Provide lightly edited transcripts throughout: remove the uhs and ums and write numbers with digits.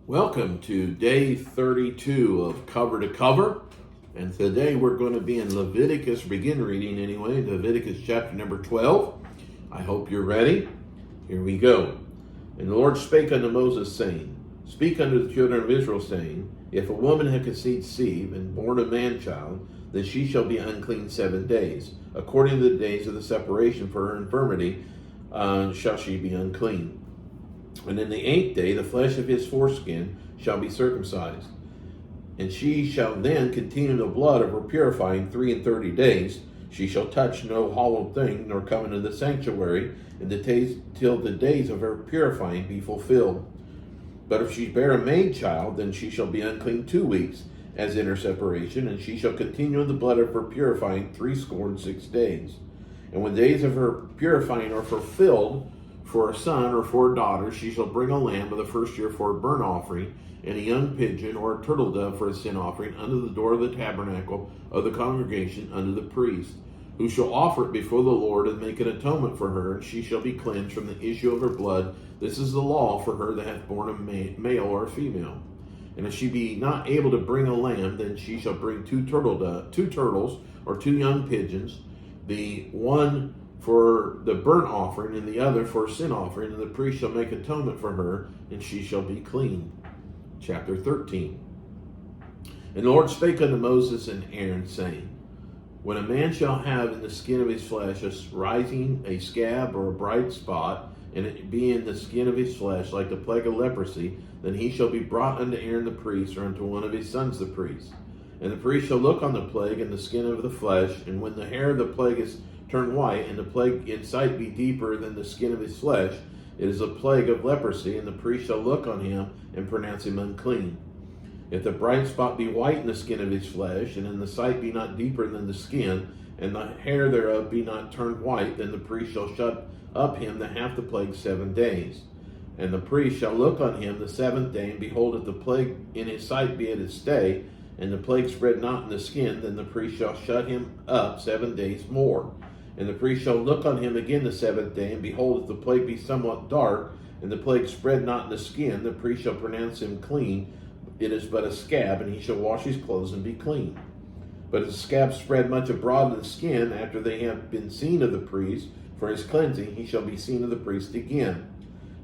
Welcome to day 32 of Cover to Cover. And today we're going to be in Leviticus, begin reading anyway, Leviticus chapter number 12. I hope you're ready. Here we go. And the Lord spake unto Moses, saying, Speak unto the children of Israel, saying, If a woman have conceived seed and born a man child, then she shall be unclean 7 days. According to the days of the separation for her infirmity, shall she be unclean. And in the 8th day the flesh of his foreskin shall be circumcised. And she shall then continue the blood of her purifying 33 days. She shall touch no hollow thing, nor come into the sanctuary, till the days of her purifying be fulfilled. But if she bear a maid child, then she shall be unclean 2 weeks, as in her separation, and she shall continue in the blood of her purifying 66 days. And when the days of her purifying are fulfilled, for a son or for a daughter, she shall bring a lamb of the first year for a burnt offering, and a young pigeon or a turtle dove for a sin offering unto the door of the tabernacle of the congregation unto the priest, who shall offer it before the Lord and make an atonement for her, and she shall be cleansed from the issue of her blood. This is the law for her that hath borne a male or a female. And if she be not able to bring a lamb, then she shall bring two turtles or two young pigeons, the one for the burnt offering, and the other for a sin offering, and the priest shall make atonement for her, and she shall be clean. Chapter 13. And the Lord spake unto Moses and Aaron, saying, When a man shall have in the skin of his flesh a rising, a scab, or a bright spot, and it be in the skin of his flesh like the plague of leprosy, then he shall be brought unto Aaron the priest, or unto one of his sons the priest. And the priest shall look on the plague in the skin of the flesh, and when the hair of the plague is turned white, and the plague in sight be deeper than the skin of his flesh, it is a plague of leprosy, and the priest shall look on him and pronounce him unclean. If the bright spot be white in the skin of his flesh, and in the sight be not deeper than the skin, and the hair thereof be not turned white, then the priest shall shut up him that hath the plague 7 days. And the priest shall look on him the 7th day, and behold, if the plague in his sight be at his stay, and the plague spread not in the skin, then the priest shall shut him up 7 days more. And the priest shall look on him again the 7th day, and behold, if the plague be somewhat dark, and the plague spread not in the skin, the priest shall pronounce him clean. It is but a scab, and he shall wash his clothes and be clean. But if the scab spread much abroad in the skin, after they have been seen of the priest for his cleansing, he shall be seen of the priest again.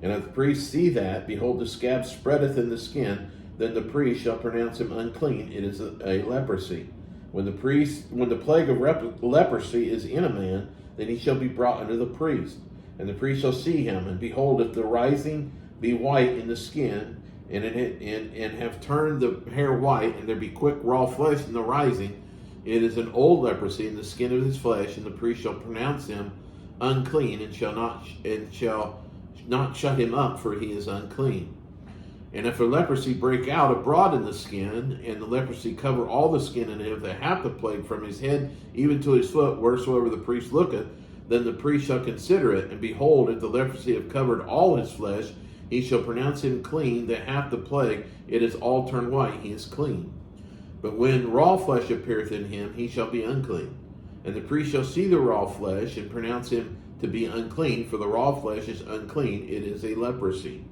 And if the priest see that, behold, the scab spreadeth in the skin, then the priest shall pronounce him unclean. It is a leprosy. When the plague of leprosy is in a man, then he shall be brought unto the priest. And the priest shall see him, and behold, if the rising be white in the skin, and have turned the hair white, and there be quick raw flesh in the rising, it is an old leprosy in the skin of his flesh, and the priest shall pronounce him unclean, and shall not shut him up, for he is unclean. And if a leprosy break out abroad in the skin, and the leprosy cover all the skin, and if they have the plague from his head even to his foot, wheresoever the priest looketh, then the priest shall consider it. And behold, if the leprosy have covered all his flesh, he shall pronounce him clean that hath the plague. It is all turned white, he is clean. But when raw flesh appeareth in him, he shall be unclean. And the priest shall see the raw flesh, and pronounce him to be unclean, for the raw flesh is unclean, it is a leprosy.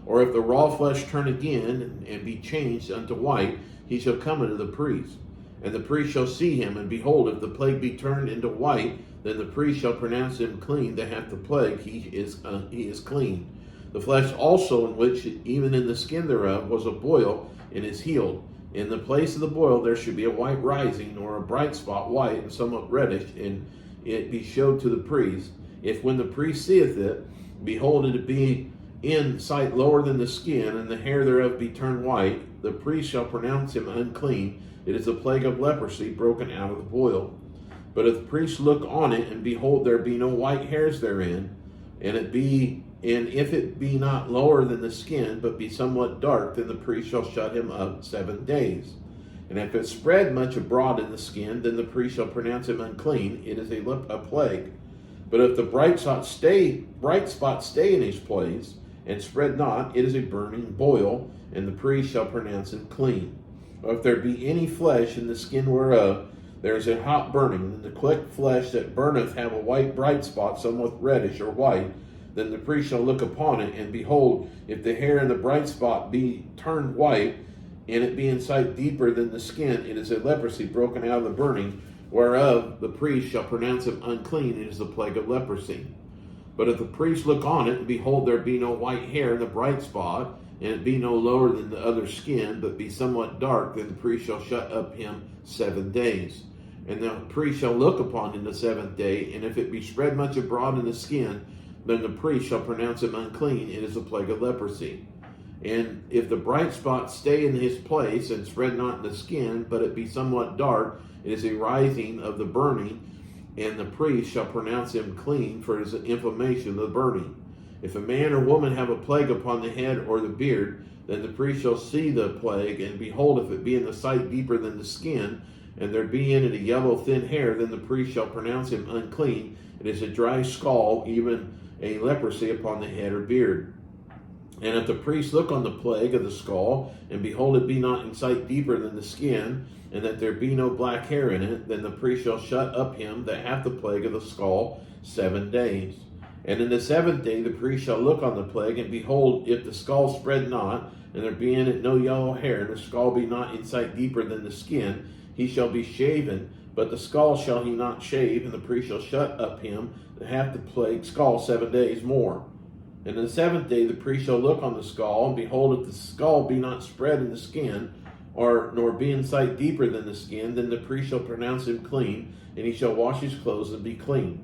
Or if the raw flesh turn again, and be changed unto white, he shall come unto the priest. And the priest shall see him, and behold, if the plague be turned into white, then the priest shall pronounce him clean that hath the plague, he is clean. The flesh also in which, even in the skin thereof, was a boil, and is healed. In the place of the boil there should be a white rising, or a bright spot white, and somewhat reddish, and it be showed to the priest. If when the priest seeth it, behold, it be in sight lower than the skin, and the hair thereof be turned white, the priest shall pronounce him unclean. It is a plague of leprosy broken out of the boil. But if the priest look on it, and behold, there be no white hairs therein, and if it be not lower than the skin, but be somewhat dark, then the priest shall shut him up 7 days. And if it spread much abroad in the skin, then the priest shall pronounce him unclean. It is a plague. But if the bright spot stay in his place, and spread not, it is a burning boil, and the priest shall pronounce him clean. Or if there be any flesh in the skin whereof there is a hot burning, and the quick flesh that burneth have a white bright spot, somewhat reddish or white, then the priest shall look upon it, and behold, if the hair in the bright spot be turned white, and it be in sight deeper than the skin, it is a leprosy broken out of the burning, whereof the priest shall pronounce him unclean. It is the plague of leprosy. But if the priest look on it, and behold, there be no white hair in the bright spot, and it be no lower than the other skin, but be somewhat dark, then the priest shall shut up him 7 days. And the priest shall look upon him the 7th day, and if it be spread much abroad in the skin, then the priest shall pronounce him unclean. It is a plague of leprosy. And if the bright spot stay in his place, and spread not in the skin, but it be somewhat dark, it is a rising of the burning, and the priest shall pronounce him clean for his inflammation of the burning. If a man or woman have a plague upon the head or the beard, then the priest shall see the plague, and behold, if it be in the sight deeper than the skin, and there be in it a yellow thin hair, then the priest shall pronounce him unclean. It is a dry scald, even a leprosy upon the head or beard. And if the priest look on the plague of the skull, and behold, it be not in sight deeper than the skin, and that there be no black hair in it, then the priest shall shut up him that hath the plague of the skull 7 days. And in the 7th day the priest shall look on the plague, and behold, if the skull spread not, and there be in it no yellow hair, and the skull be not in sight deeper than the skin, he shall be shaven, but the skull shall he not shave, and the priest shall shut up him that hath the plague skull 7 days more. And in the 7th day the priest shall look on the skull, and behold, if the skull be not spread in the skin, nor be in sight deeper than the skin, then the priest shall pronounce him clean, and he shall wash his clothes and be clean.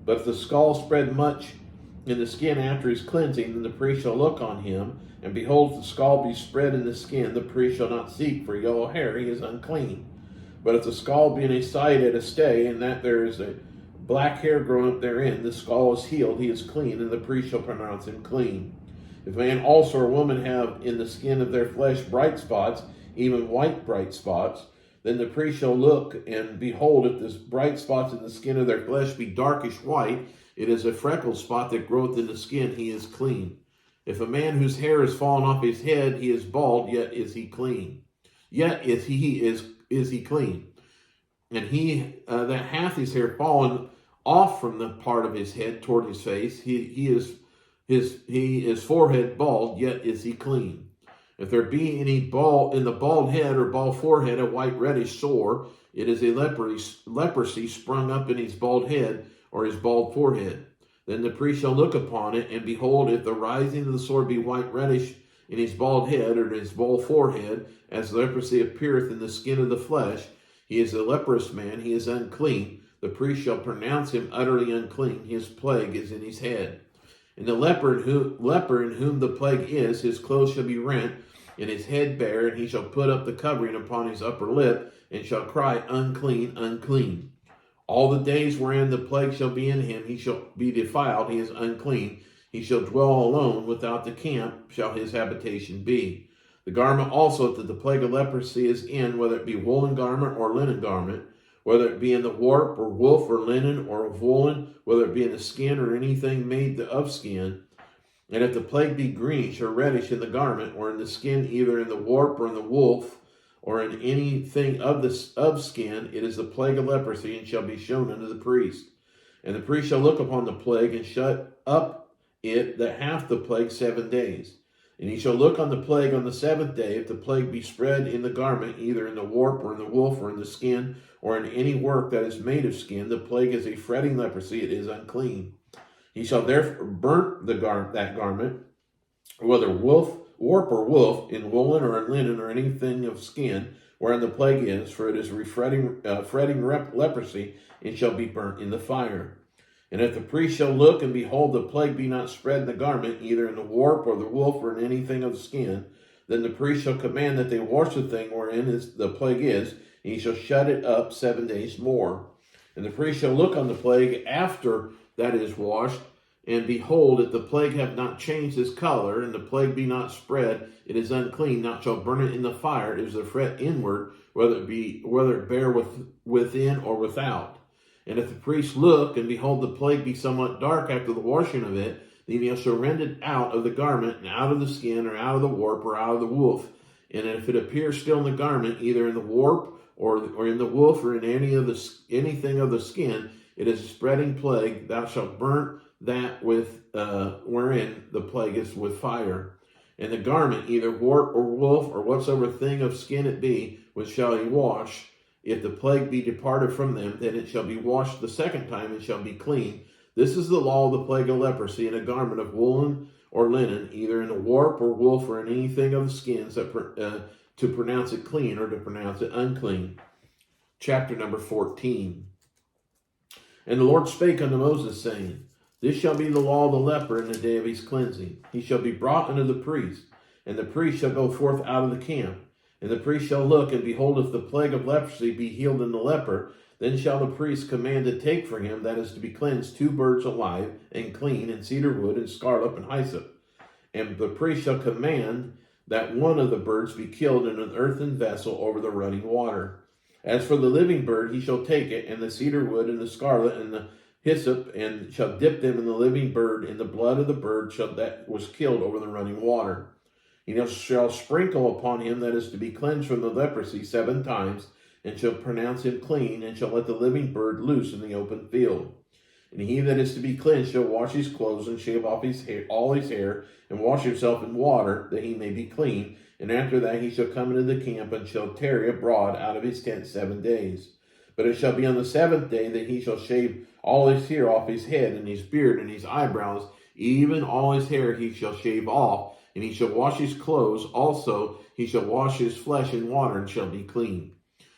But if the skull spread much in the skin after his cleansing, then the priest shall look on him, and behold, if the skull be spread in the skin, the priest shall not seek for yellow hair, he is unclean. But if the skull be in a sight at a stay, and that there is a black hair grown up therein, the skull is healed, he is clean, and the priest shall pronounce him clean. If a man also or woman have in the skin of their flesh bright spots, even white bright spots, then the priest shall look, and behold, if this bright spots in the skin of their flesh be darkish white, it is a freckled spot that groweth in the skin, he is clean. If a man whose hair is fallen off his head, he is bald, yet is he clean. Yet is he clean. And he that hath his hair fallen off from the part of his head toward his face, he is forehead bald, yet is he clean. If there be any bald in the bald head or bald forehead a white reddish sore, it is a leprosy sprung up in his bald head or his bald forehead. Then the priest shall look upon it, and behold, if the rising of the sore be white reddish in his bald head or in his bald forehead, as leprosy appeareth in the skin of the flesh, he is a leprous man, he is unclean. The priest shall pronounce him utterly unclean, his plague is in his head. And the leper in whom the plague is, his clothes shall be rent, and his head bare, and he shall put up the covering upon his upper lip, and shall cry, unclean, unclean. All the days wherein the plague shall be in him, he shall be defiled, he is unclean. He shall dwell alone, without the camp shall his habitation be. The garment also that the plague of leprosy is in, whether it be woolen garment or linen garment, whether it be in the warp or woof or linen or of woolen, whether it be in the skin or anything made of skin, and if the plague be greenish or reddish in the garment, or in the skin, either in the warp or in the woof, or in anything of skin, it is the plague of leprosy, and shall be shown unto the priest. And the priest shall look upon the plague, and shut up it that hath the plague 7 days. And he shall look on the plague on the 7th day. If the plague be spread in the garment, either in the warp or in the woof or in the skin, or in any work that is made of skin, the plague is a fretting leprosy, it is unclean. He shall therefore burn that garment, whether warp or woof, in woolen or in linen or anything of skin, wherein the plague is, for it is fretting leprosy, and shall be burnt in the fire. And if the priest shall look, and behold, the plague be not spread in the garment, either in the warp or the woof or in anything of the skin, then the priest shall command that they wash the thing wherein the plague is, and he shall shut it up 7 days more. And the priest shall look on the plague after that it is washed, and behold, if the plague have not changed its color, and the plague be not spread, it is unclean, not shall burn it in the fire. It is a fret inward, whether it bear within or without. And if the priest look, and behold, the plague be somewhat dark after the washing of it, then he shall rend it out of the garment, and out of the skin, or out of the warp, or out of the woof. And if it appear still in the garment, either in the warp, or in the woof, or in anything of the skin, it is a spreading plague. Thou shalt burn that with plague is with fire. And the garment, either wart or wolf, or whatsoever thing of skin it be, which shall ye wash. If the plague be departed from them, then it shall be washed the second time, and shall be clean. This is the law of the plague of leprosy, in a garment of woolen or linen, either in a warp or wolf, or in anything of the skins, to pronounce it clean or to pronounce it unclean. Chapter number 14. And the Lord spake unto Moses, saying, This shall be the law of the leper in the day of his cleansing. He shall be brought unto the priest, and the priest shall go forth out of the camp. And the priest shall look, and behold, if the plague of leprosy be healed in the leper, then shall the priest command to take for him, that is to be cleansed, 2 birds alive and clean, and cedar wood, and scarlet, and hyssop. And the priest shall command that one of the birds be killed in an earthen vessel over the running water. As for the living bird, he shall take it, and the cedar wood, and the scarlet, and the hyssop, and shall dip them in the living bird, in the blood of the bird that was killed over the running water. He shall sprinkle upon him that is to be cleansed from the leprosy 7 times, and shall pronounce him clean, and shall let the living bird loose in the open field. And he that is to be cleansed shall wash his clothes, and shave off his hair, all his hair, and wash himself in water, that he may be clean. And after that he shall come into the camp, and shall tarry abroad out of his tent 7 days. But it shall be on the 7th day that he shall shave all his hair off his head, and his beard, and his eyebrows, even all his hair he shall shave off. And he shall wash his clothes, also he shall wash his flesh in water, and shall be clean.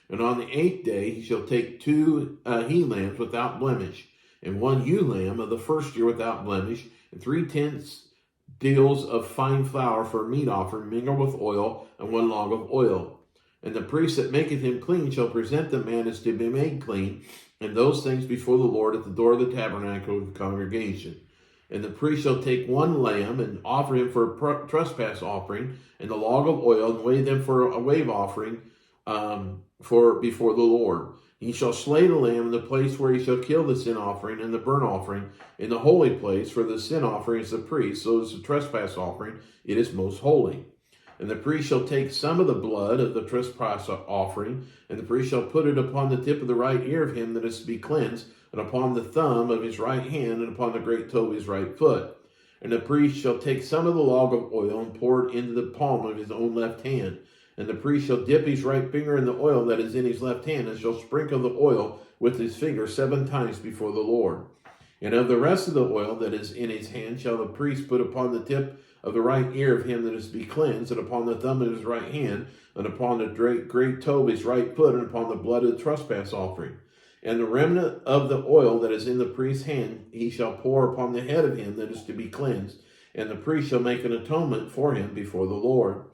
And on the 8th day he shall take 2 he-lambs without blemish, and 1 ewe lamb of the first year without blemish, and 3/10 deals of fine flour for a meat offering mingled with oil, and 1 log of oil. And the priest that maketh him clean shall present the man as to be made clean, and those things before the Lord at the door of the tabernacle of the congregation. And the priest shall take 1 lamb, and offer him for a trespass offering, and the log of oil, and weigh them for a wave offering before the Lord. He shall slay the lamb in the place where he shall kill the sin offering and the burnt offering in the holy place, for the sin offering is the priest, so is the trespass offering, it is most holy. And the priest shall take some of the blood of the trespass offering, and the priest shall put it upon the tip of the right ear of him that is to be cleansed, and upon the thumb of his right hand, and upon the great toe of his right foot. And the priest shall take some of the log of oil, and pour it into the palm of his own left hand. And the priest shall dip his right finger in the oil that is in his left hand, and shall sprinkle the oil with his finger 7 times before the Lord. And of the rest of the oil that is in his hand shall the priest put upon the tip of the right ear of him that is to be cleansed, and upon the thumb of his right hand, and upon the great toe of his right foot, and upon the blood of the trespass offering. And the remnant of the oil that is in the priest's hand he shall pour upon the head of him that is to be cleansed, and the priest shall make an atonement for him before the Lord.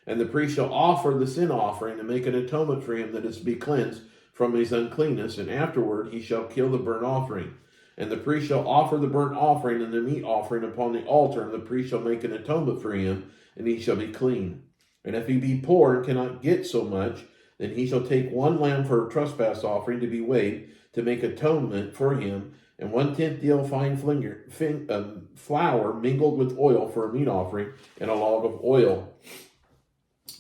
And the priest shall offer the sin offering, and make an atonement for him that is to be cleansed from his uncleanness, and afterward he shall kill the burnt offering. And the priest shall offer the burnt offering and the meat offering upon the altar, and the priest shall make an atonement for him, and he shall be clean. And if he be poor and cannot get so much, then he shall take 1 lamb for a trespass offering to be weighed, to make atonement for him, and 1/10 deal fine flour mingled with oil for a meat offering, and a log of oil.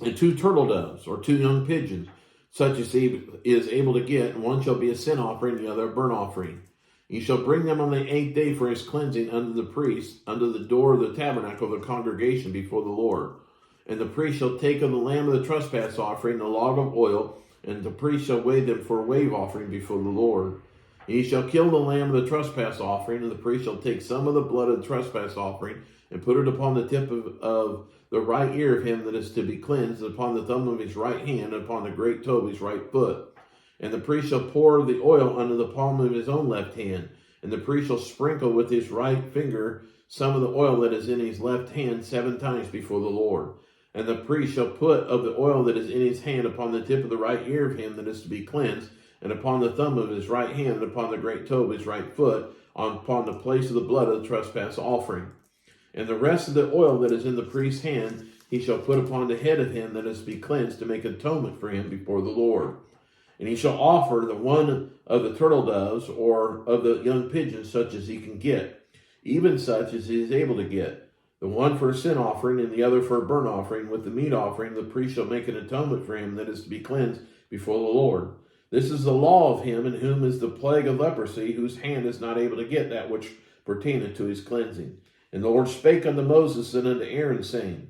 And 2 turtle doves, or 2 young pigeons, such as he is able to get, and 1 shall be a sin offering, the other a burnt offering. He shall bring them on the 8th day for his cleansing unto the priest, under the door of the tabernacle of the congregation before the Lord. And the priest shall take of the lamb of the trespass offering, the log of oil, and the priest shall weigh them for a wave offering before the Lord. And he shall kill the lamb of the trespass offering, and the priest shall take some of the blood of the trespass offering, and put it upon the tip of the right ear of him that is to be cleansed, and upon the thumb of his right hand, and upon the great toe of his right foot. And the priest shall pour the oil under the palm of his own left hand, and the priest shall sprinkle with his right finger some of the oil that is in his left hand 7 times before the Lord. And the priest shall put of the oil that is in his hand upon the tip of the right ear of him that is to be cleansed, and upon the thumb of his right hand, and upon the great toe of his right foot, upon the place of the blood of the trespass offering. And the rest of the oil that is in the priest's hand he shall put upon the head of him that is to be cleansed, to make atonement for him before the Lord. And he shall offer the 1 of the turtle doves, or of the young pigeons, such as he can get, even such as he is able to get. The 1 for a sin offering, and the other for a burnt offering. With the meat offering, the priest shall make an atonement for him that is to be cleansed before the Lord. This is the law of him in whom is the plague of leprosy, whose hand is not able to get that which pertaineth to his cleansing. And the Lord spake unto Moses and unto Aaron, saying,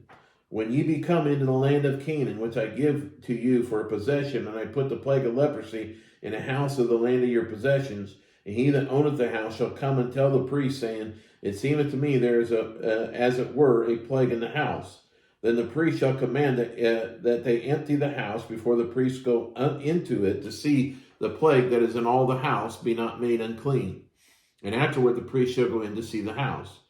When ye be come into the land of Canaan, which I give to you for a possession, and I put the plague of leprosy in the house of the land of your possessions, and he that owneth the house shall come and tell the priest, saying, It seemeth to me there is as it were a plague in the house. Then the priest shall command that they empty the house before the priest go into it to see the plague that is in all the house be not made unclean. And afterward the priest shall go in to see the house.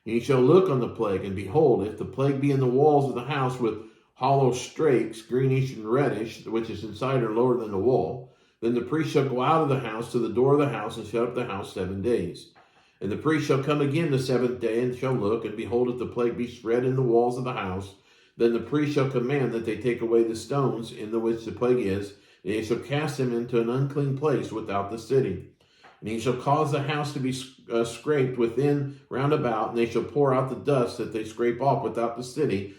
And he shall look on the plague, and behold, if the plague be in the walls of the house with hollow strakes, greenish and reddish, which is inside or lower than the wall, then the priest shall go out of the house to the door of the house and shut up the house 7 days. And the priest shall come again the 7th day, and shall look, and behold, if the plague be spread in the walls of the house, then the priest shall command that they take away the stones in the which the plague is, and he shall cast them into an unclean place without the city. And he shall cause the house to be scraped within round about, and they shall pour out the dust that they scrape off without the city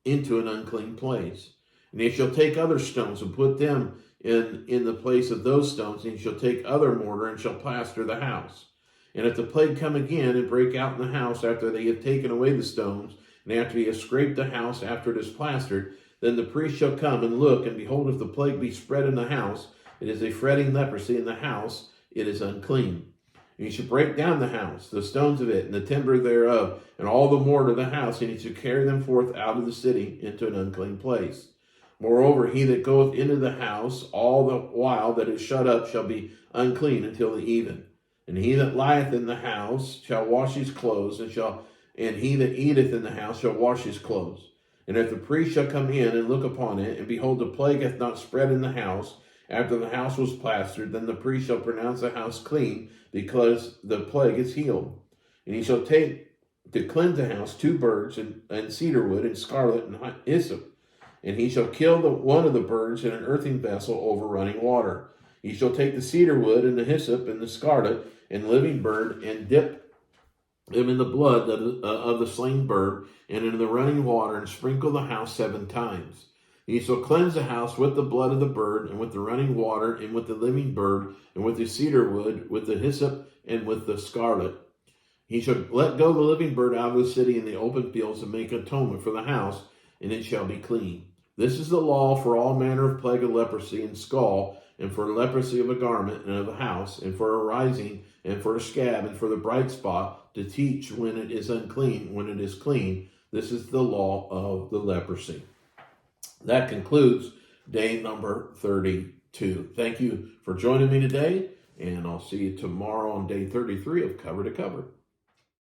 into an unclean place. And he shall take other stones and put them in the place of those stones, and he shall take other mortar and shall plaster the house. And if the plague come again and break out in the house after they have taken away the stones, and after he has scraped the house after it is plastered, then the priest shall come and look, and behold, if the plague be spread in the house, it is a fretting leprosy in the house, it is unclean. And he shall break down the house, the stones of it, and the timber thereof, and all the mortar of the house, and he shall carry them forth out of the city into an unclean place. Moreover, he that goeth into the house all the while that is shut up shall be unclean until the even. And he that lieth in the house shall wash his clothes, and he that eateth in the house shall wash his clothes. And if the priest shall come in and look upon it, and behold, the plague hath not spread in the house, after the house was plastered, then the priest shall pronounce the house clean, because the plague is healed. And he shall take to cleanse the house 2 birds, and cedar wood, and scarlet, and hyssop. And he shall kill one of the birds in an earthen vessel over running water. He shall take the cedar wood, and the hyssop, and the scarlet, and living bird, and dip them in the blood of the slain bird, and in the running water, and sprinkle the house 7 times. He shall cleanse the house with the blood of the bird, and with the running water, and with the living bird, and with the cedar wood, with the hyssop, and with the scarlet. He shall let go the living bird out of the city in the open fields, and make atonement for the house, and it shall be clean. This is the law for all manner of plague of leprosy and scall, and for leprosy of a garment and of a house, and for a rising, and for a scab, and for the bright spot, to teach when it is unclean, when it is clean. This is the law of the leprosy. That concludes day number 32. Thank you for joining me today, and I'll see you tomorrow on day 33 of Cover to Cover.